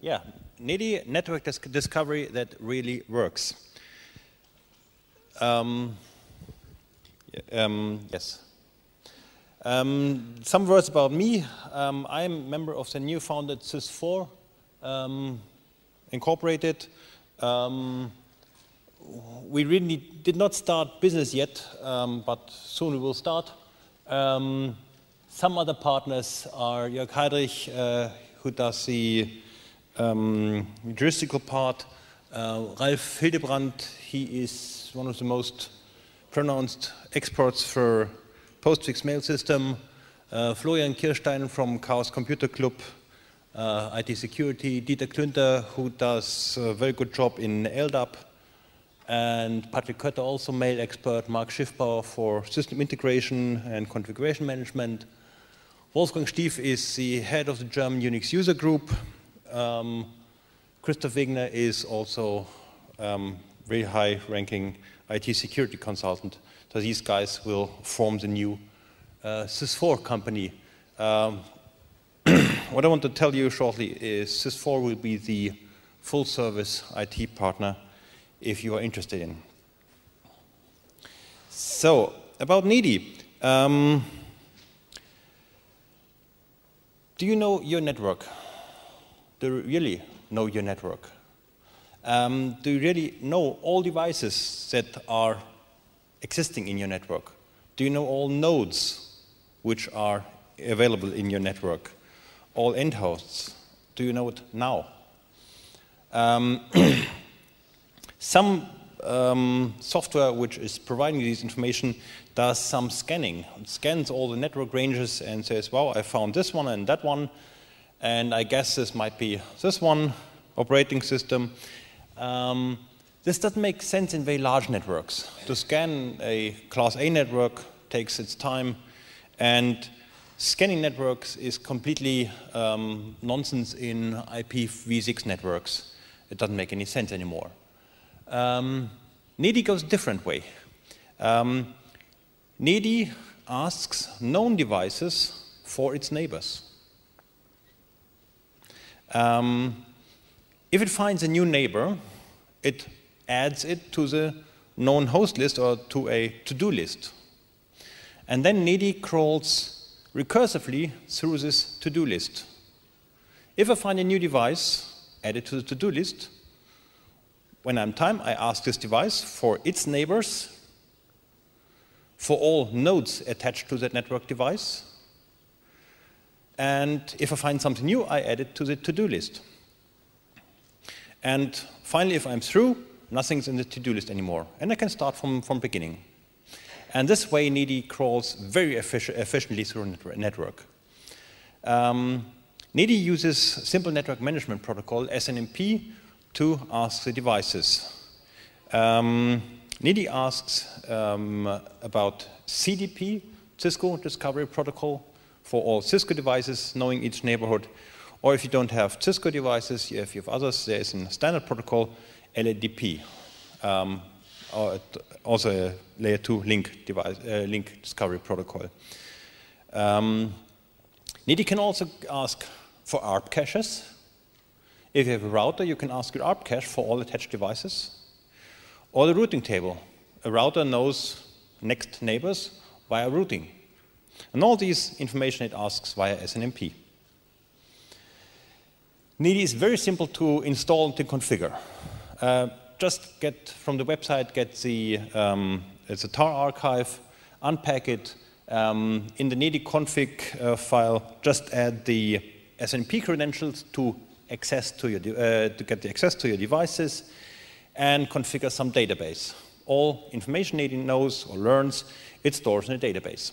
Yeah, NEDI, network discovery that really works. Yes. Some words about me. I'm a member of the new founded SysFor Incorporated. We really did not start business yet, but soon we will start. Some other partners are Jörg Heidrich, who does the juristical part. Ralf Hildebrandt, he is one of the most pronounced experts for postfix mail system. Florian Kirstein from Chaos Computer Club, IT security. Dieter Klünter, who does a very good job in LDAP. And Patrick Kötter, also mail expert. Mark Schiffbauer for system integration and configuration management. Wolfgang Stief is the head of the German Unix user group. Christoph Wegner is also very high-ranking IT security consultant. So these guys will form the new SysFor company. What I want to tell you shortly is SysFor will be the full-service IT partner if you are interested in. So, about NEDI. Do you know your network? Do you really know your network? Do you really know all devices that are existing in your network? Do you know all nodes which are available in your network? All end hosts? Do you know it now? Some software which is providing you this information does some scanning. It scans all the network ranges and says, well, I found this one and that one, and I guess this might be this one operating system. This doesn't make sense in very large networks. To scan a Class A network takes its time, and scanning networks is completely nonsense in IPv6 networks. It doesn't make any sense anymore. NEDI goes a different way. NEDI asks known devices for its neighbors. If it finds a new neighbor, it adds it to the known host list or to a to-do list. And then NEDI crawls recursively through this to-do list. If I find a new device, add it to the to-do list. When I'm time, I ask this device for its neighbors, for all nodes attached to that network device. And if I find something new, I add it to the to-do list. And finally, if I'm through, nothing's in the to-do list anymore. And I can start from beginning. And this way, NEDI crawls very efficiently through a network. NEDI uses Simple Network Management Protocol, SNMP, to ask the devices. NEDI asks about CDP, Cisco Discovery Protocol, for all Cisco devices, knowing each neighborhood. Or if you don't have Cisco devices, if you have others, there is a standard protocol, LADP, also a layer 2 link discovery protocol. NEDI can also ask for ARP caches. If you have a router, you can ask your ARP cache for all attached devices. Or the routing table. A router knows next neighbors via routing. And all these information it asks via SNMP. NEDI is very simple to install and to configure. Just get from the website, get the it's a tar archive, unpack it. In the NEDI config file, just add the SNMP credentials to get the access to your devices, and configure some database. All information NEDI knows or learns, it stores in a database.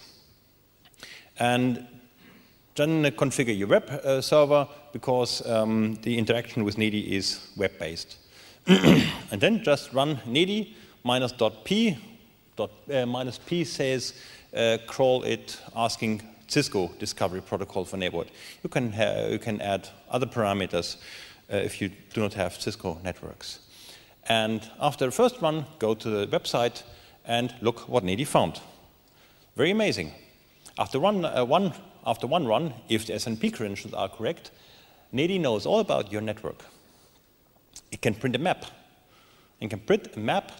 And then configure your web server, because the interaction with NEDI is web-based. And then just run NEDI -.p. -p says crawl it, asking Cisco Discovery Protocol for neighborhood. You can add other parameters if you do not have Cisco networks. And after the first run, go to the website and look what NEDI found. Very amazing. After one run, if the SNMP credentials are correct, NEDI knows all about your network. It can print a map. It can print a map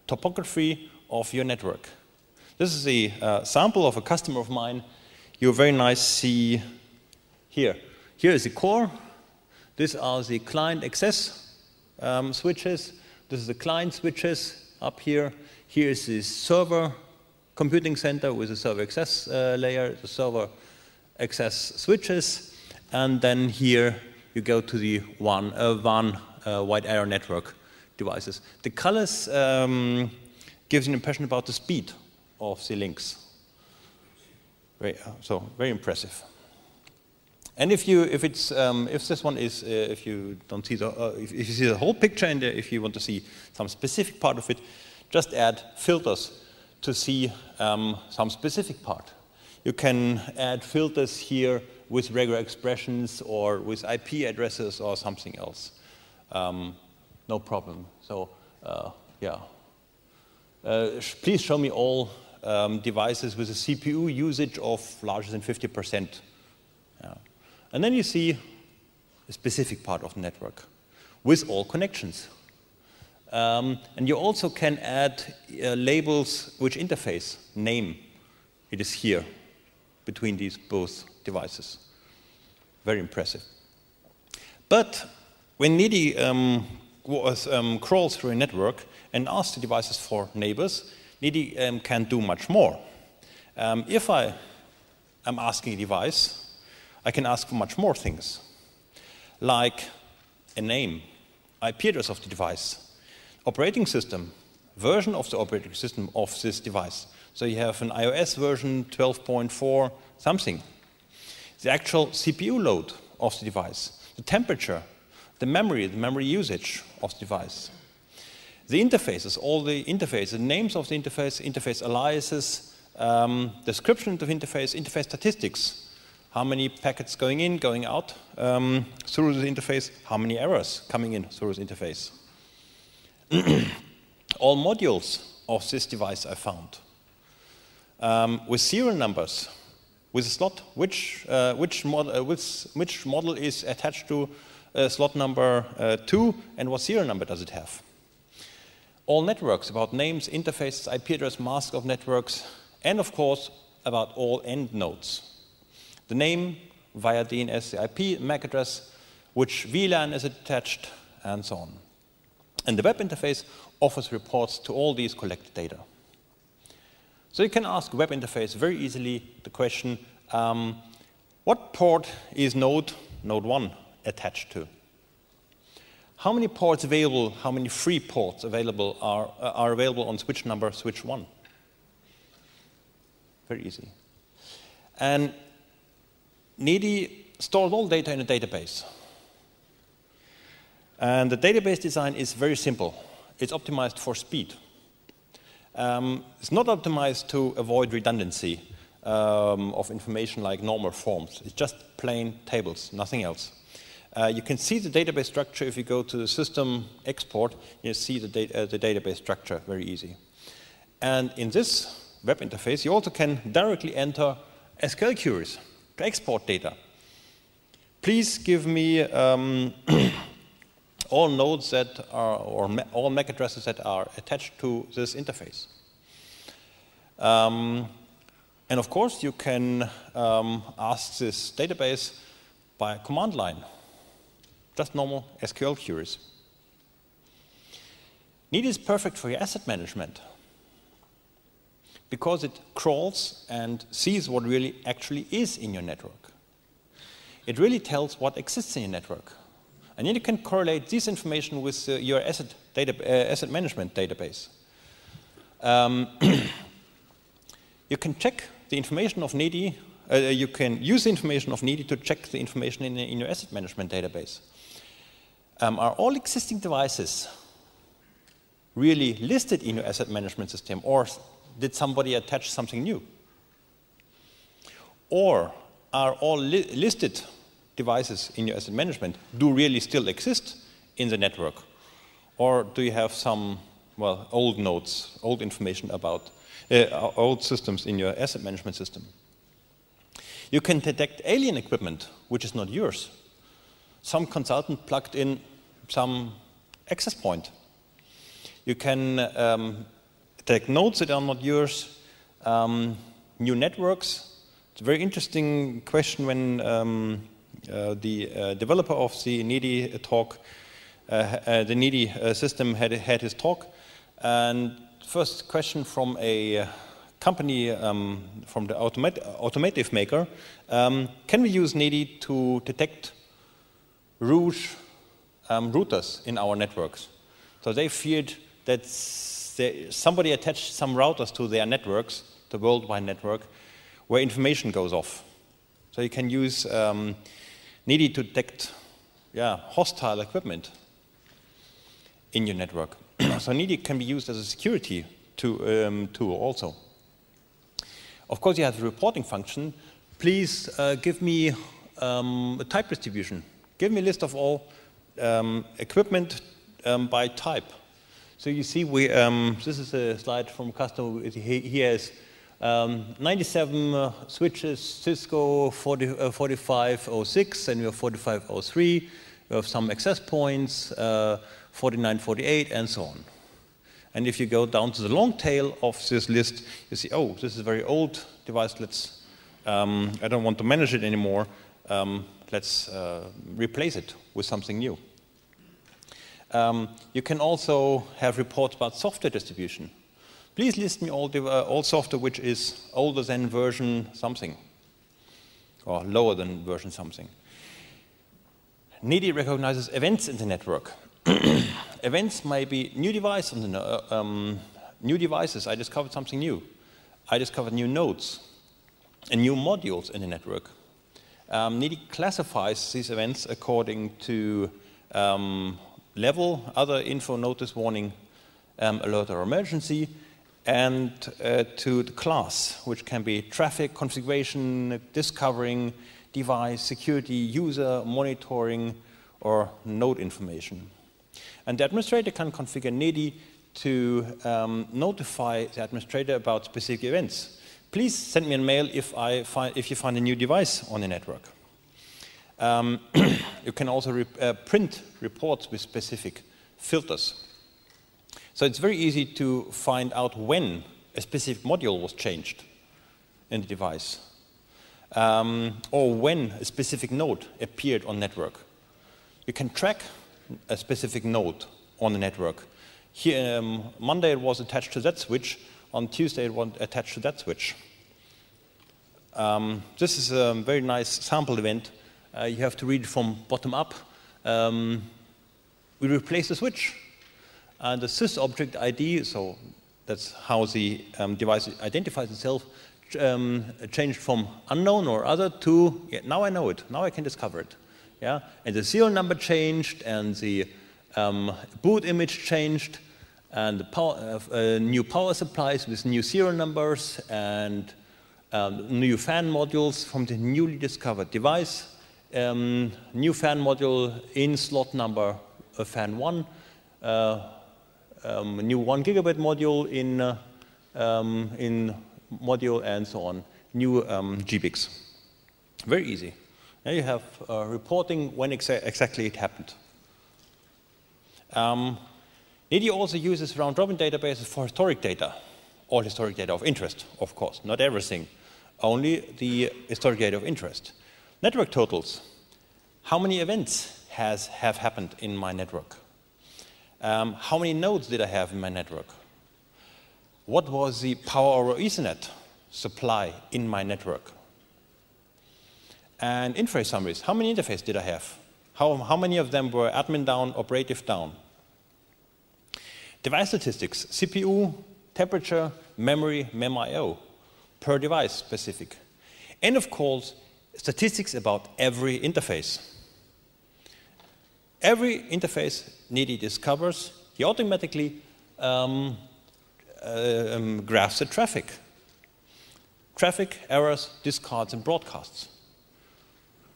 topography of your network. This is a sample of a customer of mine. You very nice see here. Here is the core. These are the client access switches. This is the client switches up here. Here is the server computing center with the server access layer, the server access switches. And then here you go to the WAN wide area network devices. The colors gives an impression about the speed of the links. So very impressive. And if this one is, if you don't see if you see the whole picture and if you want to see some specific part of it, just add filters to see some specific part. You can add filters here with regular expressions or with IP addresses or something else. No problem. So yeah. Please show me all devices with a CPU usage of larger than 50%. Yeah. And then you see a specific part of the network with all connections. And you also can add labels which interface, name. It is here between these both devices. Very impressive. But when NEDI crawls through a network and asks the devices for neighbors, NEDI can do much more. If I am asking a device, I can ask for much more things, like a name, IP address of the device, operating system, version of the operating system of this device. So you have an iOS version 12.4 something. The actual CPU load of the device, the temperature, the memory usage of the device. The interfaces, all the interfaces, the names of the interface, interface aliases, description of interface, interface statistics, how many packets going in, going out through the interface, how many errors coming in through the interface. All modules of this device I found. With serial numbers, with a slot, which model is attached to slot number 2 and what serial number does it have. All networks about names, interfaces, IP address, mask of networks, and of course about all end nodes. The name via DNS, the IP, MAC address, which VLAN is attached, and so on. And the web interface offers reports to all these collected data. So you can ask web interface very easily the question, what port is node 1 attached to? How many ports available, how many free ports available are available on switch number switch 1? Very easy. And NEDI stores all data in a database. And the database design is very simple. It's optimized for speed. It's not optimized to avoid redundancy of information like normal forms. It's just plain tables, nothing else. You can see the database structure if you go to the system export. You see the database structure very easy. And in this web interface, you also can directly enter SQL queries to export data. Please give me all nodes that are, or all MAC addresses that are attached to this interface. And of course, you can ask this database by a command line, just normal SQL queries. NEDI is perfect for your asset management because it crawls and sees what really actually is in your network. It really tells what exists in your network. And then you can correlate this information with your asset management database. You can check the information of NEDI. You can use the information of NEDI to check the information in your asset management database. Are all existing devices really listed in your asset management system, or did somebody attach something new? Or are all listed devices in your asset management do really still exist in the network? Or do you have some, well, old nodes, old information about old systems in your asset management system? You can detect alien equipment, which is not yours. some consultant plugged in some access point. You can take nodes that are not yours, new networks. It's a very interesting question when the developer of the Needy talk, the Needy system had his talk. And first question from a company, from the automotive maker, can we use Needy to detect rouge routers in our networks? So they feared that somebody attached some routers to their networks, the worldwide network, where information goes off. So you can use Needy to detect hostile equipment in your network. So Needy can be used as a security tool also. Of course, you have the reporting function. Please give me a type distribution. Give me a list of all equipment by type. So you see, this is a slide from a customer. He has 97 switches, Cisco 4506, and we have 4503. We have some access points, 4948, and so on. And if you go down to the long tail of this list, you see, oh, this is a very old device. Let's, I don't want to manage it anymore. Let's replace it with something new. You can also have reports about software distribution. Please list me all software which is older than version something, or lower than version something. Needy recognizes events in the network. Events may be new device on the, new devices. I discovered something new. I discovered new nodes and new modules in the network. Needy classifies these events according to level, other info, notice, warning, alert, or emergency, and to the class, which can be traffic, configuration, discovering, device, security, user, monitoring, or node information. And the administrator can configure Needy to notify the administrator about specific events. Please send me a mail if you find a new device on the network. You can also print reports with specific filters. So it's very easy to find out when a specific module was changed in the device, or when a specific node appeared on network. You can track a specific node on the network. Here, Monday it was attached to that switch. On Tuesday it was attached to that switch. This is a very nice sample event. You have to read from bottom up. We replace the switch. And the sys-object ID, so that's how the device identifies itself, changed from unknown or other to, yeah, now I know it, now I can discover it. Yeah? And the serial number changed, and the boot image changed, and the new power supplies with new serial numbers, and new fan modules from the newly discovered device, new fan module in slot number fan 1, new 1 gigabit module in module, and so on, new GBICs. Very easy. Now you have reporting when exactly it happened. Needy also uses round-robin databases for historic data, all historic data of interest, of course, not everything, only the historic data of interest. Network totals. How many events have happened in my network? How many nodes did I have in my network? What was the power over Ethernet supply in my network? And interface summaries. How many interfaces did I have? How many of them were admin down, operative down? Device statistics, CPU, temperature, memory, mem.io, per device specific. And of course, statistics about every interface. Every interface Needy discovers, he automatically graphs the traffic. Traffic, errors, discards, and broadcasts.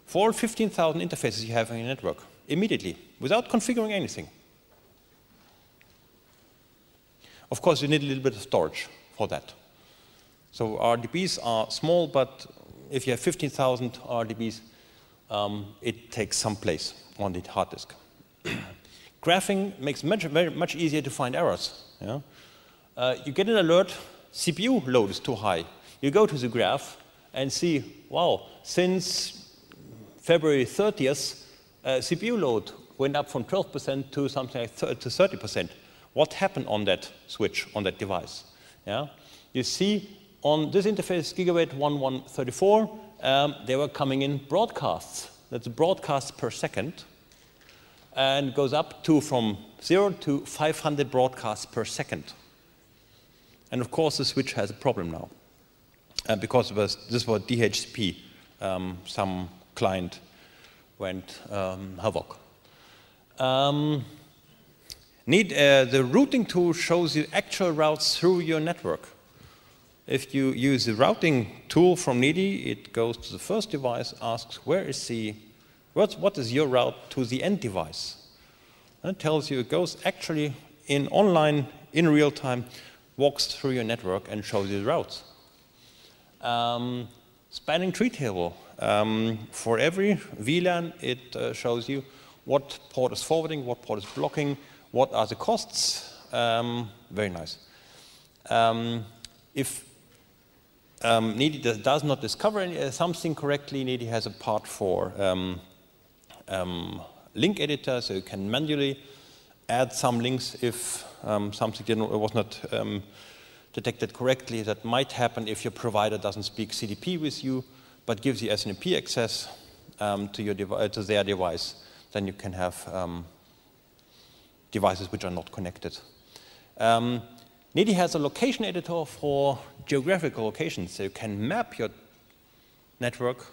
For all 15,000 interfaces you have in your network, immediately, without configuring anything. Of course, you need a little bit of storage for that. So RDBs are small, but if you have 15,000 RDBs, it takes some place on the hard disk. Graphing makes it very much easier to find errors. Yeah? You get an alert, CPU load is too high. You go to the graph and see, wow, since February 30th, CPU load went up from 12% to something like to 30%. What happened on that switch, on that device? Yeah? You see on this interface, Gigabit 1134, they were coming in broadcasts. That's broadcasts per second, and goes up to from 0 to 500 broadcasts per second. And of course, the switch has a problem now, because this was DHCP. Some client went havoc. The routing tool shows you actual routes through your network. If you use the routing tool from NIDI, it goes to the first device, asks what is your route to the end device. And it tells you it goes actually in online, in real time, walks through your network and shows you the routes. Spanning tree table. For every VLAN, it shows you what port is forwarding, what port is blocking, what are the costs. Very nice. If NIDI does not discover something correctly, NIDI has a part for link editor, so you can manually add some links if something was not detected correctly. That might happen if your provider doesn't speak CDP with you, but gives you SNMP access to their device. Then you can have devices which are not connected. NIDI has a location editor for geographical locations, so you can map your network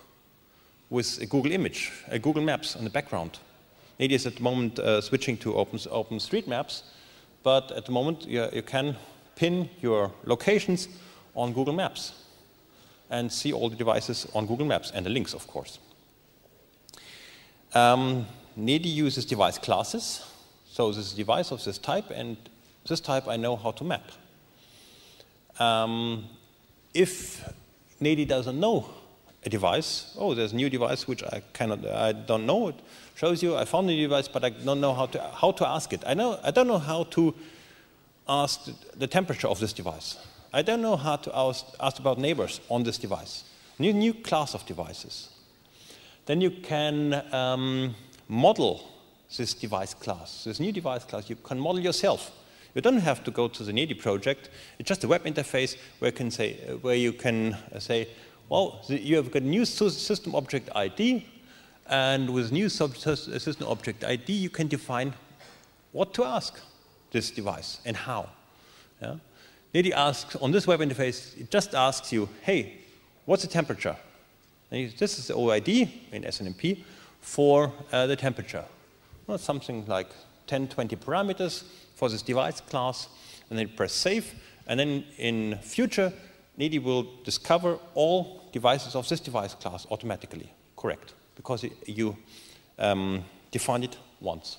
with a Google image, a Google Maps in the background. NIDI is at the moment switching to OpenStreetMaps, but at the moment you can pin your locations on Google Maps and see all the devices on Google Maps and the links, of course. NIDI uses device classes, so this is a device of this type, and this type I know how to map. If NIDI doesn't know a device, oh, there's a new device which I don't know, it shows you I found a new device, but I don't know how to ask it. I don't know how to ask the temperature of this device. I don't know how to ask about neighbors on this device. New class of devices. Then you can model this device class, this new device class. You can model yourself. You don't have to go to the NIDI project. It's just a web interface where you can say, well, you have got a new system object ID, and with new system object ID, you can define what to ask this device and how. Yeah? NIDI asks on this web interface, it just asks you, hey, what's the temperature? And this is the OID in SNMP for the temperature. Well, something like 10, 20 parameters for this device class, and then press save, and then in future, NIDI will discover all devices of this device class automatically, correct, because you defined it once.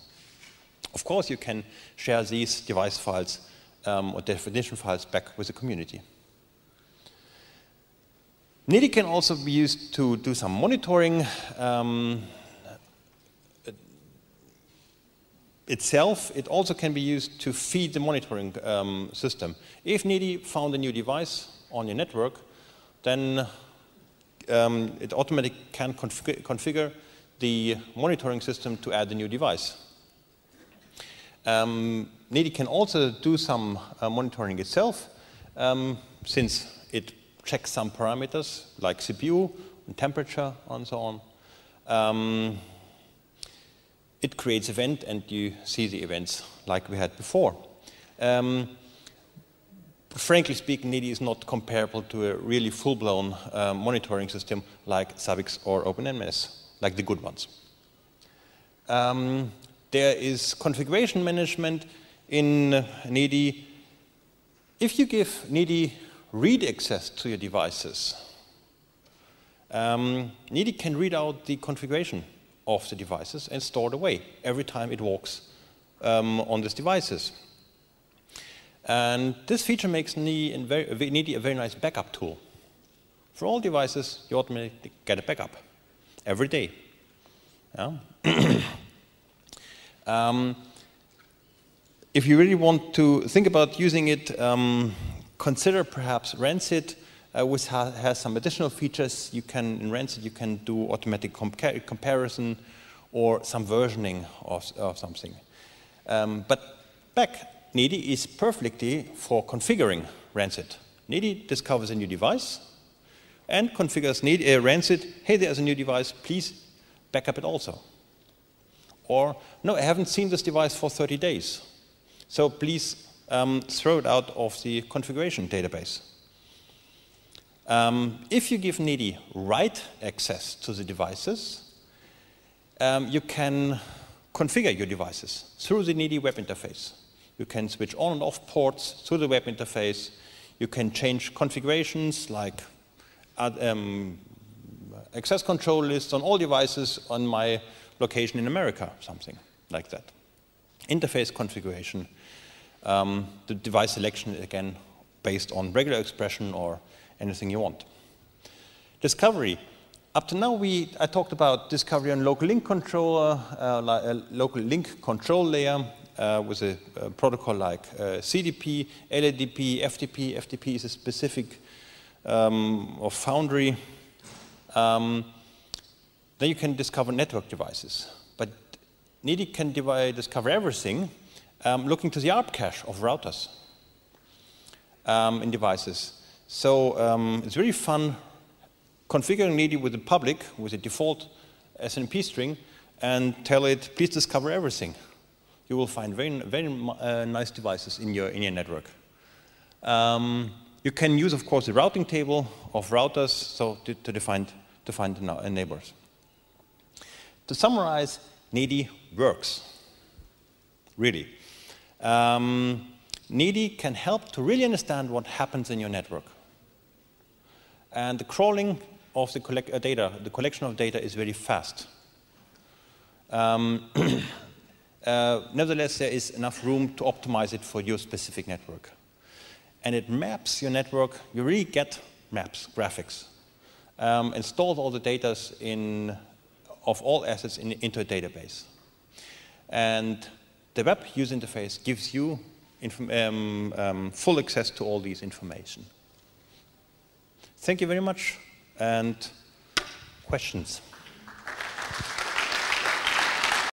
Of course, you can share these device files or definition files back with the community. NIDI can also be used to do some monitoring. Itself, it also can be used to feed the monitoring system. If NIDI found a new device on your network, then it automatically can configure the monitoring system to add the new device. NIDI can also do some monitoring itself, since it checks some parameters like CPU and temperature and so on. It creates event, and you see the events like we had before. Frankly speaking, NIDI is not comparable to a really full-blown monitoring system like Zabbix or OpenMS, like the good ones. There is configuration management in NIDI. If you give NIDI read access to your devices, NIDI can read out the configuration of the devices and store it away every time it walks on these devices. And this feature makes NIDI a very nice backup tool. For all devices, you automatically get a backup every day. Yeah? If you really want to think about using it, consider perhaps Rancid, which has some additional features. In Rancid, you can do automatic comparison or some versioning of something. But back, Needy is perfectly for configuring Rancid. Needy discovers a new device and configures Rancid. Hey, there's a new device. Please back up it also. Or, no, I haven't seen this device for 30 days. So please throw it out of the configuration database. If you give Needy write access to the devices, you can configure your devices through the Needy web interface. You can switch on and off ports through the web interface. You can change configurations like access control lists on all devices on my location in America, something like that. Interface configuration. The device selection, again, based on regular expression or anything you want. Discovery. Up to now, I talked about discovery on local link controller, local link control layer with a protocol like CDP, LADP, FTP. FTP is a specific of Foundry. Then you can discover network devices. But Needy can discover everything looking to the ARP cache of routers in devices. So it's really fun configuring Needy with the public, with a default SNMP string, and tell it, please discover everything. You will find very nice devices in your network. You can use, of course, the routing table of routers so to define the neighbors. To summarize, Needy works, really. Needy can help to really understand what happens in your network. And the crawling of the collection of data is very fast. Nevertheless, there is enough room to optimize it for your specific network. And it maps your network. You really get maps, graphics. Installs all the data of all assets into a database. And the web user interface gives you full access to all these information. Thank you very much. And questions?